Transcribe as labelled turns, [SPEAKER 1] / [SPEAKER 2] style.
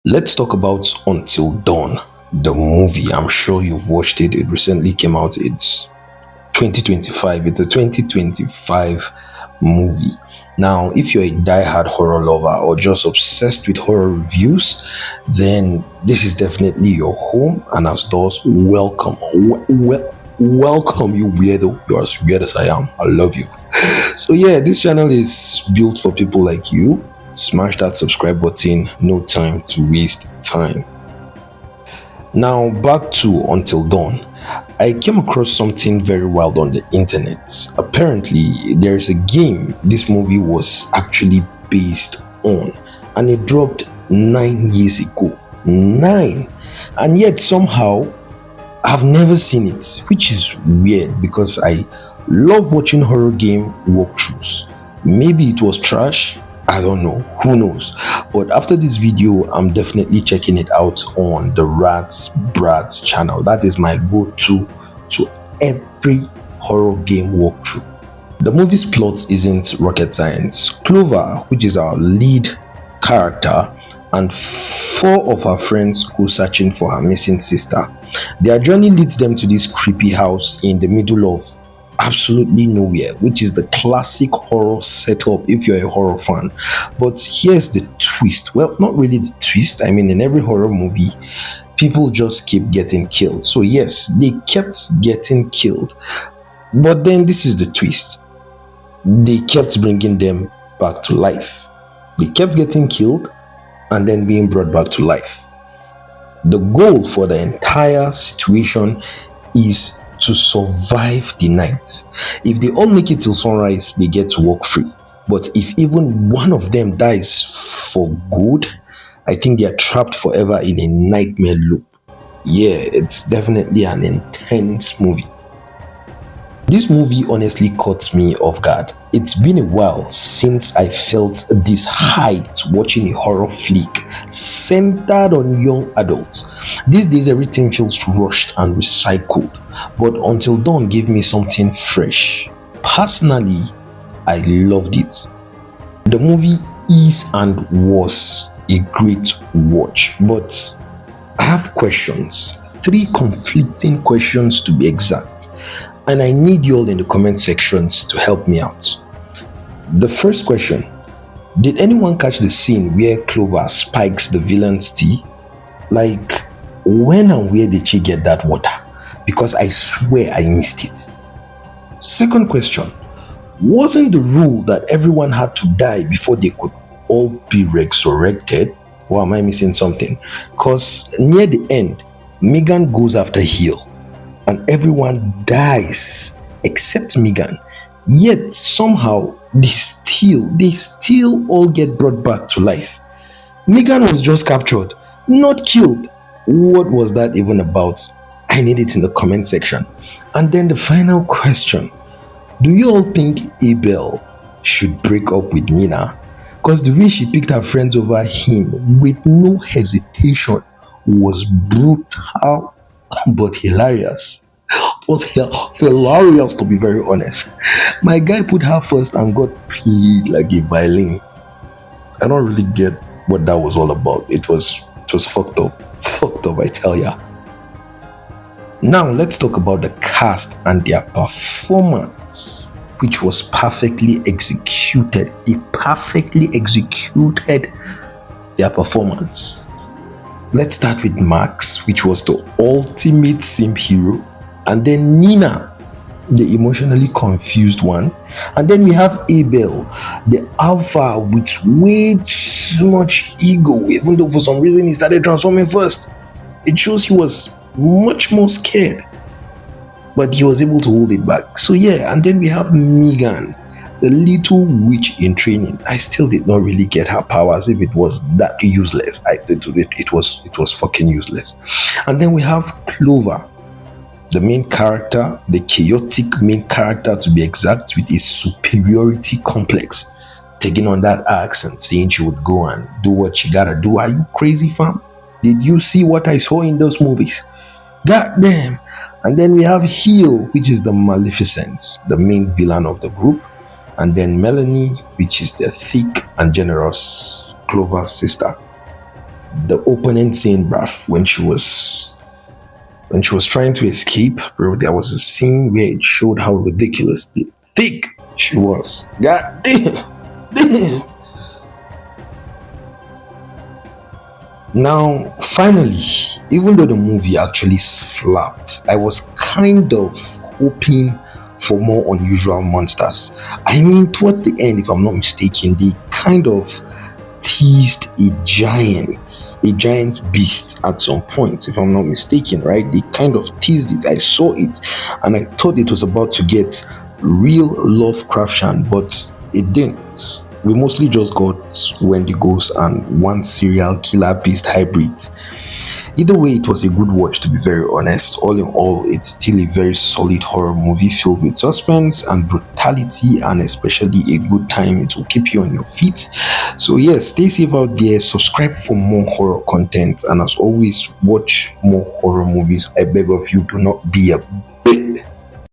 [SPEAKER 1] Let's talk about Until Dawn, the movie. I'm sure you've watched it. It recently came out. It's 2025. It's a 2025 movie. Now, if you're a die-hard horror lover or just obsessed with horror reviews, then this is definitely your home. And as thus, welcome. Welcome, you weirdo. You're as weird as I am. I love you. So yeah, this channel is built for people like you. Smash that subscribe button. No time to waste time. Now back to Until Dawn. I came across something very wild on the internet. Apparently, there is a game this movie was actually based on, and it dropped 9 years ago. Nine, and yet somehow I've never seen it, which is weird because I love watching horror game walkthroughs. Maybe it was trash. I don't know. Who knows? But after this video, I'm definitely checking it out on the Rats Brats channel. That is my go-to to every horror game walkthrough. The movie's plot isn't rocket science. Clover, which is our lead character, and four of her friends go searching for her missing sister. Their journey leads them to this creepy house in the middle of absolutely nowhere, which is the classic horror setup if you're a horror fan. But here's the twist. Well, not really the twist. I mean, in every horror movie, people just keep getting killed. So yes, they kept getting killed. But then this is the twist. They kept bringing them back to life. They kept getting killed and then being brought back to life. The goal for the entire situation is to survive the night. If they all make it till sunrise, they get to walk free. But if even one of them dies for good, I think they are trapped forever in a nightmare loop. Yeah, it's definitely an intense movie. This movie honestly caught me off guard. It's been a while since I felt this hyped watching a horror flick centered on young adults. These days everything feels rushed and recycled, but Until Dawn gave me something fresh. Personally, I loved it. The movie is and was a great watch, but I have questions. 3 conflicting questions to be exact. And I need you all in the comment sections to help me out. The first question: did anyone catch the scene where Clover spikes the villain's tea? Like, when and where did she get that water? Because I swear I missed it. Second question: wasn't the rule that everyone had to die before they could all be resurrected? Or am I missing something? Because near the end, Megan goes after Hill and everyone dies except Megan. Yet somehow they still all get brought back to life. Megan was just captured, not killed. What was that even about? I need it in the comment section. And then the final question: do you all think Abel should break up with Nina? Because the way she picked her friends over him with no hesitation was brutal but hilarious. Was hilarious, to be very honest. My guy put her first and got played like a violin. I don't really get what that was all about. It was fucked up, I tell ya. Now let's talk about the cast and their performance, which was perfectly executed. They perfectly executed their performance. Let's start with Max, which was the ultimate simp hero, and then Nina, the emotionally confused one, and then we have Abel, the alpha with way too much ego, even though for some reason he started transforming first. It shows he was much more scared, but he was able to hold it back. So yeah, and then we have Megan, the little witch in training. I still did not really get her powers. If it was that useless, it was fucking useless. And then we have Clover, the main character, the chaotic main character to be exact, with a superiority complex, taking on that axe and saying she would go and do what she gotta do. Are you crazy, fam? Did you see what I saw in those movies? God damn. And then we have Heel, which is the Maleficent, the main villain of the group. And then Melanie, which is the thick and generous Clover's sister. The opening scene, bruv, when she was trying to escape, bro, there was a scene where it showed how ridiculously thick she was. God damn. Damn. Now, finally, even though the movie actually slapped, I was kind of hoping for more unusual monsters. I mean, towards the end, if I'm not mistaken, they kind of teased a giant beast at some point, if I'm not mistaken, right? They kind of teased it. I saw it and I thought it was about to get real Lovecraftian, but it didn't. We mostly just got Wendigos and one serial killer beast hybrid. Either way, it was a good watch, to be very honest. All in all, it's still a very solid horror movie filled with suspense and brutality, and especially a good time. It will keep you on your feet. So, yes, stay safe out there. Subscribe for more horror content, and as always, watch more horror movies. I beg of you, do not be a bit